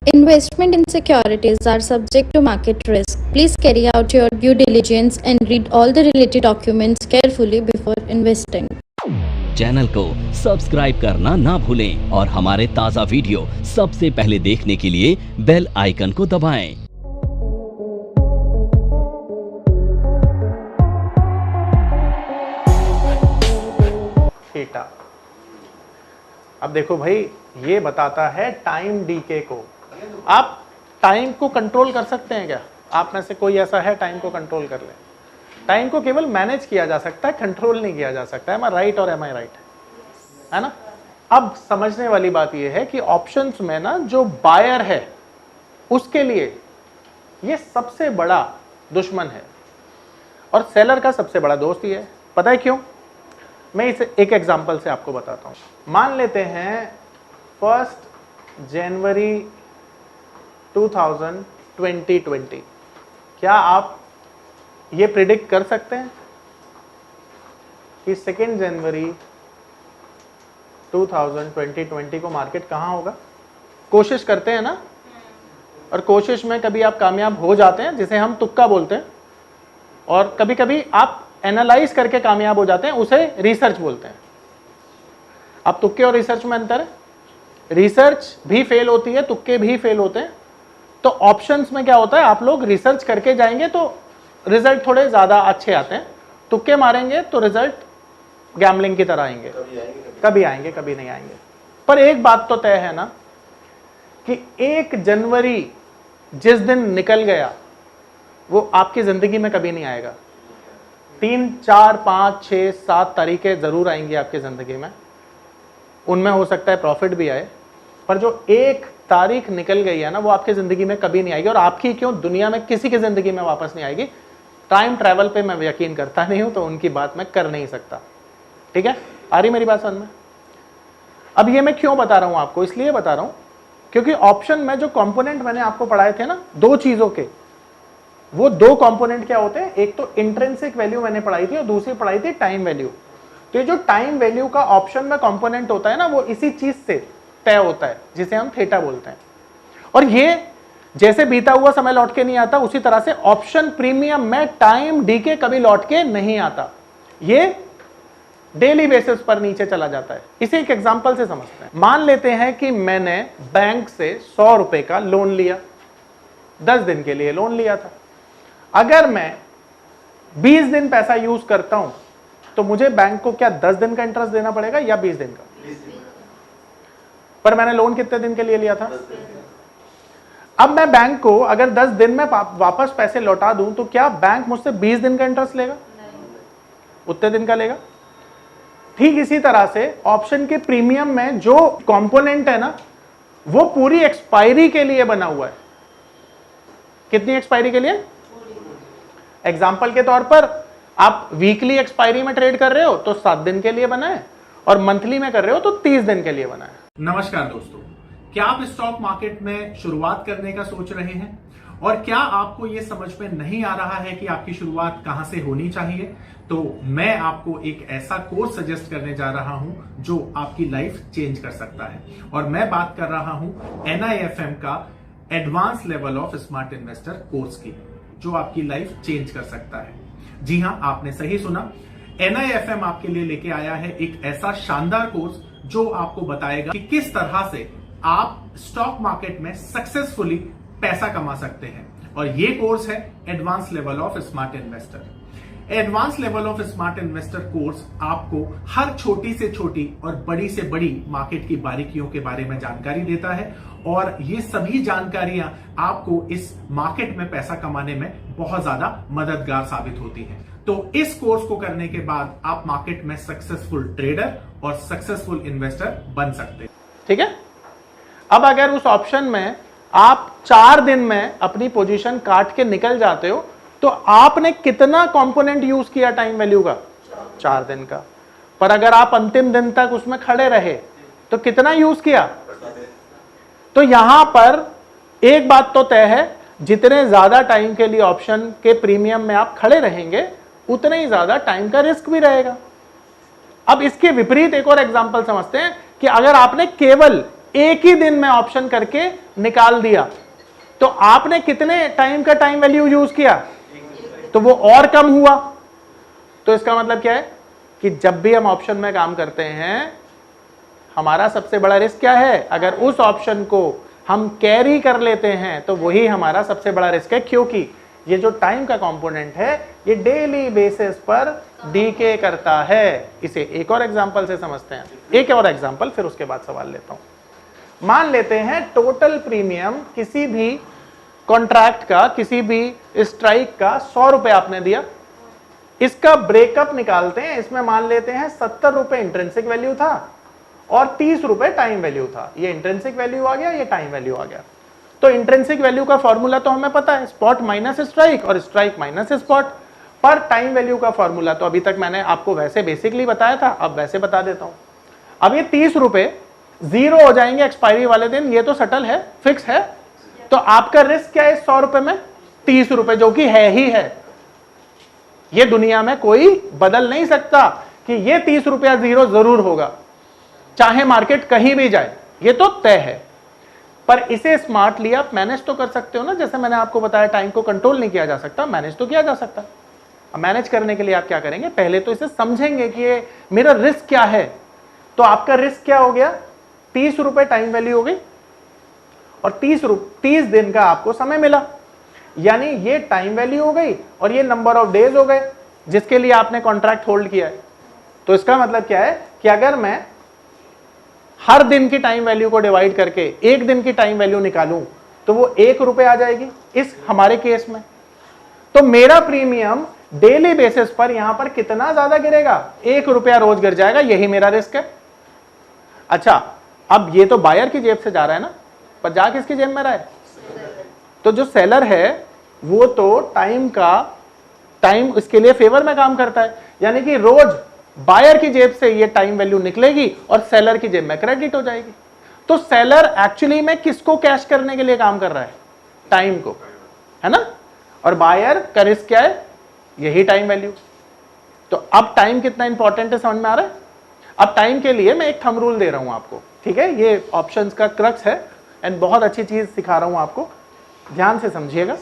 Investment in securities are subject to market risk. Please carry out your due diligence and read all the related documents carefully before investing. Channel को subscribe करना ना भूलें और हमारे ताज़ा video सबसे पहले देखने के लिए बेल आइकन को दबाएं। थीटा। अब देखो भाई, ये बताता है टाइम डीके को। आप टाइम को कंट्रोल कर सकते हैं क्या? आप में से कोई ऐसा है टाइम को कंट्रोल कर ले? टाइम को केवल मैनेज किया जा सकता है, कंट्रोल नहीं किया जा सकता है। एम आई राइट और एम आई राइट? है ना? अब समझने वाली बात यह है कि ऑप्शंस में ना जो बायर है उसके लिए ये सबसे बड़ा दुश्मन है और सेलर का सबसे बड़ा दोस्त ही है। पता है क्यों? मैं इसे एक एग्जांपल से आपको बताता हूं। मान लेते हैं 1 जनवरी 2020। क्या आप ये प्रिडिक्ट कर सकते हैं कि 2 जनवरी 2020 को मार्केट कहां होगा? कोशिश करते हैं ना, और कोशिश में कभी आप कामयाब हो जाते हैं, जिसे हम तुक्का बोलते हैं, और कभी कभी आप एनालाइज करके कामयाब हो जाते हैं, उसे रिसर्च बोलते हैं। अब तुक्के और रिसर्च में अंतर है। रिसर्च भी फेल होती है, तुक्के भी फेल होते हैं। तो ऑप्शंस में क्या होता है, आप लोग रिसर्च करके जाएंगे तो रिजल्ट थोड़े ज्यादा अच्छे आते हैं, तुक्के मारेंगे तो रिजल्ट गैम्बलिंग की तरह आएंगे, कभी आएंगे कभी नहीं आएंगे। पर एक बात तो तय है ना कि 1 जनवरी जिस दिन निकल गया वो आपकी जिंदगी में कभी नहीं आएगा। 3, 4, 5, 6, 7 तारीखें जरूर आएंगी आपकी जिंदगी में, उनमें हो सकता है प्रॉफिट भी आए, पर जो 1 तारीख निकल गई है ना, वो आपकी जिंदगी में कभी नहीं आएगी। और आपकी क्यों, दुनिया में किसी की जिंदगी में वापस नहीं आएगी। टाइम ट्रैवल पे मैं यकीन करता नहीं हूं, तो उनकी बात मैं कर नहीं सकता। ठीक है, आ रही मेरी बात समझ में? अब ये मैं क्यों बता रहा हूं आपको? इसलिए बता रहा हूं क्योंकि ऑप्शन में जो कंपोनेंट मैंने आपको पढ़ाए थे ना, 2 चीजों के, वो 2 कंपोनेंट क्या होते हैं? एक तो इंट्रिंसिक वैल्यू मैंने पढ़ाई थी और दूसरी पढ़ाई थी टाइम वैल्यू। तो ये जो टाइम वैल्यू का ऑप्शन में कंपोनेंट होता है ना, वो इसी चीज से तय होता है, जिसे हम थीटा बोलते हैं। और ये जैसे बीता हुआ समय लौट के नहीं आता, उसी तरह से ऑप्शन प्रीमियम में टाइम डीके कभी लौट के नहीं आता, ये डेली बेसिस पर नीचे चला जाता है। इसे एक एग्जांपल से समझते हैं। मान लेते हैं कि मैंने बैंक से 100 रुपए का लोन लिया, 10 दिन के लिए लोन लिया था। अगर मैं 20 दिन पैसा यूज करता हूं तो मुझे बैंक को क्या 10 दिन का इंटरेस्ट देना पड़ेगा या 20 दिन का? पर मैंने लोन कितने दिन के लिए लिया था? अब मैं बैंक को अगर 10 दिन में वापस पैसे लौटा दूं तो क्या बैंक मुझसे 20 दिन का इंटरेस्ट लेगा? उतने दिन का लेगा। ठीक इसी तरह से ऑप्शन के प्रीमियम में जो कंपोनेंट है ना, वो पूरी एक्सपायरी के लिए बना हुआ है। कितनी एक्सपायरी के लिए? एग्जाम्पल के तौर पर आप वीकली एक्सपायरी में ट्रेड कर रहे हो तो 7 दिन के लिए बना है, और मंथली में कर रहे हो तो 30 दिन के लिए बना है। नमस्कार दोस्तों, क्या आप स्टॉक मार्केट में शुरुआत करने का सोच रहे हैं और क्या आपको यह समझ में नहीं आ रहा है कि आपकी शुरुआत कहां से होनी चाहिए? तो मैं आपको एक ऐसा कोर्स सजेस्ट करने जा रहा हूं जो आपकी लाइफ चेंज कर सकता है, और मैं बात कर रहा हूं NIFM का advance level of smart investor course की, जो आपकी लाइफ चेंज कर सकता है। जी हां, आपने सही सुना, NIFM आपके लिए लेके आया है एक ऐसा शानदार कोर्स जो आपको बताएगा कि किस तरह से आप स्टॉक मार्केट में सक्सेसफुली पैसा कमा सकते हैं। और ये कोर्स है advance level of smart investor. Advance level of smart investor course आपको हर छोटी से छोटी और बड़ी से बड़ी मार्केट की बारीकियों के बारे में जानकारी देता है, और ये सभी जानकारियां आपको इस मार्केट में पैसा कमाने में बहुत ज्यादा मददगार साबित होती हैं। तो इस कोर्स को करने के बाद आप मार्केट में सक्सेसफुल ट्रेडर और सक्सेसफुल इन्वेस्टर बन सकते हैं। ठीक है, अब अगर उस ऑप्शन में आप 4 दिन में अपनी पोजीशन काट के निकल जाते हो तो आपने कितना कंपोनेंट यूज किया टाइम वैल्यू का? 4 दिन का। पर अगर आप अंतिम दिन तक उसमें खड़े रहे तो कितना यूज किया? तो यहां पर एक बात तो तय है, जितने ज्यादा टाइम के लिए ऑप्शन के प्रीमियम में आप खड़े रहेंगे उतने ही ज्यादा टाइम का रिस्क भी रहेगा। अब इसके विपरीत एक और एग्जांपल समझते हैं कि अगर आपने केवल एक ही दिन में ऑप्शन करके निकाल दिया, तो आपने कितने टाइम का टाइम वैल्यू यूज किया, तो वो और कम हुआ। तो इसका मतलब क्या है कि जब भी हम ऑप्शन में काम करते हैं, हमारा सबसे बड़ा रिस्क क्या है, अगर उस ऑप्शन को हम कैरी कर लेते हैं तो वही हमारा सबसे बड़ा रिस्क है, क्योंकि ये जो टाइम का कंपोनेंट है ये डेली बेसिस पर डीके करता है। इसे एक और एग्जांपल से समझते हैं, एक और एग्जांपल, फिर उसके बाद सवाल लेता हूं। मान लेते हैं टोटल प्रीमियम किसी भी कॉन्ट्रैक्ट का, किसी भी स्ट्राइक का 100 रुपए आपने दिया, इसका ब्रेकअप निकालते हैं। इसमें मान लेते हैं 70 रुपए इंट्रिंसिक वैल्यू था और 30 रुपए टाइम वैल्यू था। ये इंट्रिंसिक वैल्यू आ गया, ये टाइम वैल्यू आ गया। तो इंट्रिंसिक वैल्यू का फॉर्मूला तो हमें पता है, स्पॉट माइनस स्ट्राइक और स्ट्राइक माइनस स्पॉट। पर टाइम वैल्यू का फॉर्मूला तो अभी तक मैंने आपको वैसे बेसिकली बताया था, अब वैसे बता देता हूं। अब ये 30 रुपए जीरो हो जाएंगे एक्सपायरी वाले दिन, ये तो सटल है, फिक्स है। तो आपका रिस्क क्या है 100 रुपए में, 30 रुपए, जो कि है ही है। ये दुनिया में कोई बदल नहीं सकता कि ये 30 रुपया जीरो जरूर होगा, चाहे मार्केट कहीं भी जाए, ये तो तय है। पर इसे स्मार्टली आप मैनेज तो कर सकते हो ना, जैसे मैंने आपको बताया टाइम को कंट्रोल नहीं किया जा सकता, मैनेज तो किया जा सकता। अब मैनेज करने के लिए आप क्या करेंगे, पहले तो इसे समझेंगे कि ये मेरा रिस्क क्या है। तो आपका रिस्क क्या हो गया, 30 रुपए टाइम वैल्यू हो गई और 30 दिन का आपको समय मिला, यानी ये टाइम वैल्यू हो गई और ये नंबर ऑफ डेज हो गए जिसके लिए आपने कॉन्ट्रैक्ट होल्ड किया है। तो इसका मतलब क्या है कि अगर मैं हर दिन की टाइम वैल्यू को डिवाइड करके एक दिन की टाइम वैल्यू निकालूं तो वो 1 रुपए आ जाएगी इस हमारे केस में। तो मेरा प्रीमियम डेली बेसिस पर यहां पर कितना ज्यादा गिरेगा, 1 रुपया रोज गिर जाएगा, यही मेरा रिस्क है। अच्छा, अब ये तो बायर की जेब से जा रहा है ना, पर जा किसकी जेब में रहा है, तो जो सेलर है वो तो टाइम इसके लिए फेवर में काम करता है, यानी कि रोज बायर की जेब से ये टाइम वैल्यू निकलेगी और सेलर की जेब में क्रेडिट हो जाएगी। तो सेलर एक्चुअली में किसको कैश करने के लिए काम कर रहा है, टाइम को, है ना। और बायर का रिस्क क्या है, यही टाइम वैल्यू। तो अब टाइम कितना इंपॉर्टेंट है समझ में आ रहा है। अब टाइम के लिए मैं एक थंब रूल दे रहा हूं आपको, ठीक है, ये ऑप्शंस का क्रक्स है एंड बहुत अच्छी चीज सिखा रहा हूं आपको, ध्यान से समझिएगा।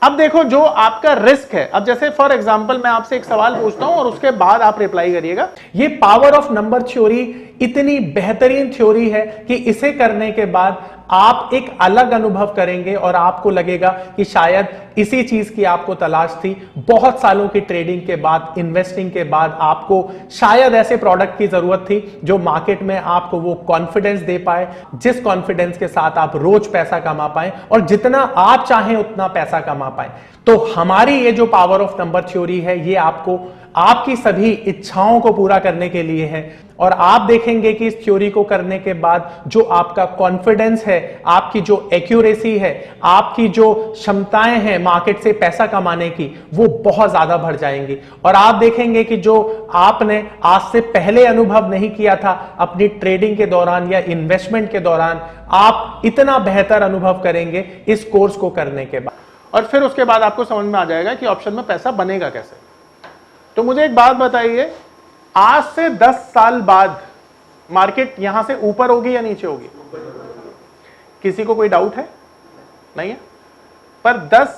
अब देखो जो आपका रिस्क है, अब जैसे फॉर एग्जांपल मैं आपसे एक सवाल पूछता हूं और उसके बाद आप रिप्लाई करिएगा। ये पावर ऑफ नंबर थ्योरी इतनी बेहतरीन थ्योरी है कि इसे करने के बाद आप एक अलग अनुभव करेंगे और आपको लगेगा कि शायद इसी चीज की आपको तलाश थी। बहुत सालों की ट्रेडिंग के बाद, इन्वेस्टिंग के बाद आपको शायद ऐसे प्रोडक्ट की जरूरत थी जो मार्केट में आपको वो कॉन्फिडेंस दे पाए, जिस कॉन्फिडेंस के साथ आप रोज पैसा कमा पाए और जितना आप चाहें उतना पैसा कमा पाए। तो हमारी ये जो पावर ऑफ नंबर थ्योरी है, ये आपको आपकी सभी इच्छाओं को पूरा करने के लिए है। और आप देखेंगे कि इस थ्योरी को करने के बाद जो आपका कॉन्फिडेंस है, आपकी जो एक्यूरेसी है, आपकी जो क्षमताएं हैं मार्केट से पैसा कमाने की, वो बहुत ज्यादा बढ़ जाएंगी। और आप देखेंगे कि जो आपने आज से पहले अनुभव नहीं किया था अपनी ट्रेडिंग के दौरान या इन्वेस्टमेंट के दौरान, आप इतना बेहतर अनुभव करेंगे इस कोर्स को करने के बाद। और फिर उसके बाद आपको समझ में आ जाएगा कि ऑप्शन में पैसा बनेगा कैसे। तो मुझे एक बात बताइए, आज से 10 साल बाद मार्केट यहां से ऊपर होगी या नीचे होगी, किसी को कोई डाउट है, नहीं है। पर 10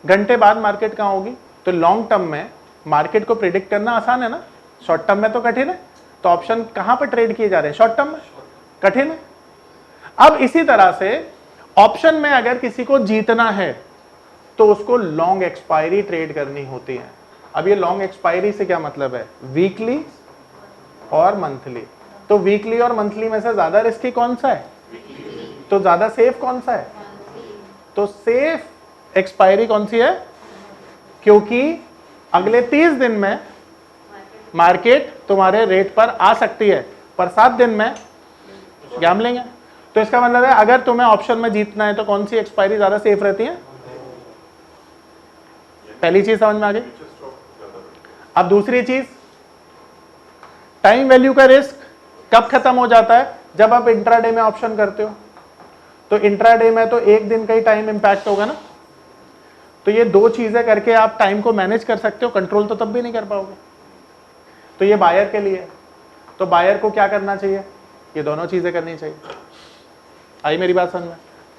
घंटे बाद मार्केट कहां होगी। तो लॉन्ग टर्म में मार्केट को प्रिडिक्ट करना आसान है ना, शॉर्ट टर्म में तो कठिन है। तो ऑप्शन कहां पर ट्रेड किए जा रहे हैं, शॉर्ट टर्म में, कठिन है। अब इसी तरह से ऑप्शन में अगर किसी को जीतना है तो उसको लॉन्ग एक्सपायरी ट्रेड करनी होती है। अब ये लॉन्ग एक्सपायरी से क्या मतलब है, वीकली और मंथली। तो वीकली और मंथली में से ज्यादा रिस्की कौन सा है, तो ज्यादा सेफ कौन सा है, तो सेफ एक्सपायरी कौन सी है, क्योंकि अगले 30 दिन में मार्केट तुम्हारे रेट पर आ सकती है, पर 7 दिन में गैम्बलिंग है। तो इसका मतलब है अगर तुम्हें ऑप्शन में जीतना है तो कौन सी एक्सपायरी ज्यादा सेफ रहती है, पहली चीज समझ में आ गई। अब दूसरी चीज, टाइम वैल्यू का रिस्क कब खत्म हो जाता है, जब आप इंट्राडे में ऑप्शन करते हो। तो इंट्राडे में तो एक दिन का ही टाइम इंपैक्ट होगा ना। तो ये दो चीजें करके आप टाइम को मैनेज कर सकते हो, कंट्रोल तो तब भी नहीं कर पाओगे। तो ये बायर के लिए, तो बायर को क्या करना चाहिए, ये दोनों चीजें करनी चाहिए। आई मेरी बात समझ में?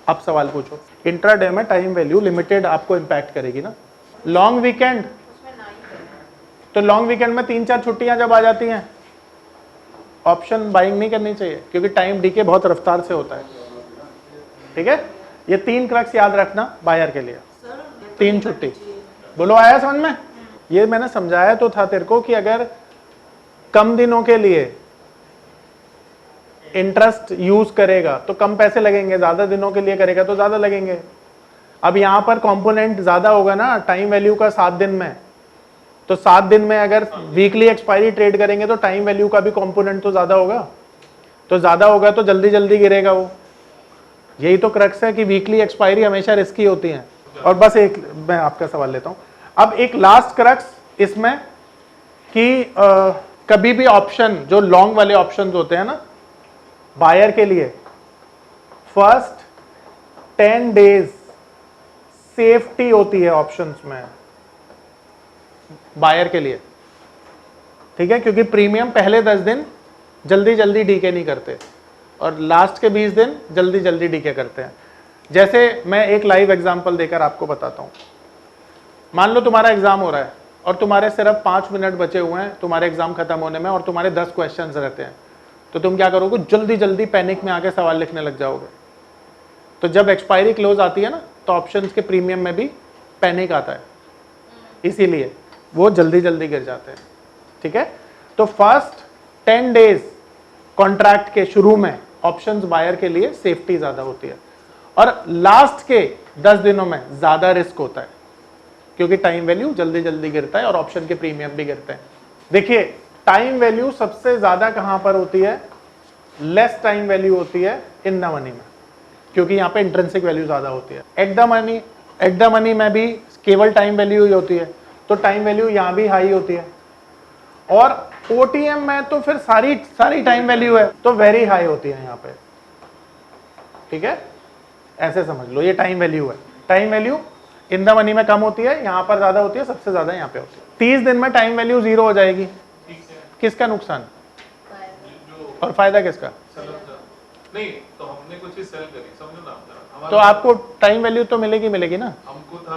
अब सवाल पूछो। इंट्राडे में टाइम वैल्यू लिमिटेड आपको इंपैक्ट करेगी ना। लॉन्ग वीकेंड, तो लॉन्ग वीकेंड में 3-4 छुट्टियां जब आ जाती हैं, ऑप्शन बाइंग नहीं करनी चाहिए, क्योंकि टाइम डीके बहुत रफ्तार से होता है। ठीक है, ये 3 क्रक्स याद रखना बायर के लिए। 3 छुट्टी, बोलो आया समझ में? ये मैंने समझाया तो था तेरे को कि अगर कम दिनों के लिए इंटरेस्ट यूज करेगा तो कम पैसे लगेंगे, ज्यादा दिनों के लिए करेगा तो ज्यादा लगेंगे। अब यहां पर कंपोनेंट ज्यादा होगा ना टाइम वैल्यू का 7 दिन में, तो 7 दिन में अगर वीकली एक्सपायरी ट्रेड करेंगे तो टाइम वैल्यू का भी कंपोनेंट तो ज्यादा होगा, तो ज्यादा होगा तो जल्दी जल्दी गिरेगा वो। यही तो क्रक्स है कि वीकली एक्सपायरी हमेशा रिस्की होती है। और बस एक मैं आपका सवाल लेता हूं, अब एक लास्ट क्रक्स इसमें कि कभी भी ऑप्शन जो लॉन्ग वाले ऑप्शंस होते हैं ना बायर के लिए, फर्स्ट 10 डेज सेफ्टी होती है ऑप्शंस में बायर के लिए। ठीक है, क्योंकि प्रीमियम पहले 10 दिन जल्दी जल्दी डीके नहीं करते और लास्ट के 20 दिन जल्दी जल्दी डीके करते हैं। जैसे मैं एक लाइव एग्जांपल देकर आपको बताता हूं। मान लो तुम्हारा एग्जाम हो रहा है और तुम्हारे सिर्फ 5 मिनट बचे हुए हैं तुम्हारे एग्जाम खत्म होने में और तुम्हारे 10 क्वेश्चंस रहते हैं, तो तुम क्या करोगे? जल्दी जल्दी पैनिक में आके सवाल लिखने लग जाओगे। तो जब एक्सपायरी क्लोज आती है ना तो ऑप्शंस के प्रीमियम में भी पैनिक आता है, इसीलिए वो जल्दी जल्दी गिर जाते हैं। ठीक है, तो फर्स्ट 10 डेज कॉन्ट्रैक्ट के शुरू में ऑप्शंस बायर के लिए सेफ्टी ज्यादा होती है और लास्ट के 10 दिनों में ज्यादा रिस्क होता है, क्योंकि टाइम वैल्यू जल्दी जल्दी गिरता है और ऑप्शन के प्रीमियम भी गिरते हैं। देखिए टाइम वैल्यू सबसे ज्यादा कहां पर होती है? लेस टाइम वैल्यू होती है इन द मनी में, क्योंकि यहां पे इंट्रिंसिक वैल्यू ज्यादा होती है। एट द मनी में भी केवल टाइम वैल्यू ही होती है, तो टाइम वैल्यू यहां भी हाई होती है। और ओटीएम में तो फिर सारी टाइम वैल्यू है तो वेरी हाई होती है यहां पे। ठीक है, ऐसे समझ लो ये टाइम वैल्यू है। Time value in the money में कम होती है, यहां पर ज्यादा होती है, सबसे ज्यादा यहां पे होती है। 30 दिन में टाइम वैल्यू 0 हो जाएगी, किसका नुकसान और फायदा किसका? नहीं तो हमने कुछ ही सेल करी, समझो ना, तो आपको टाइम वैल्यू तो मिलेगी ना। हमको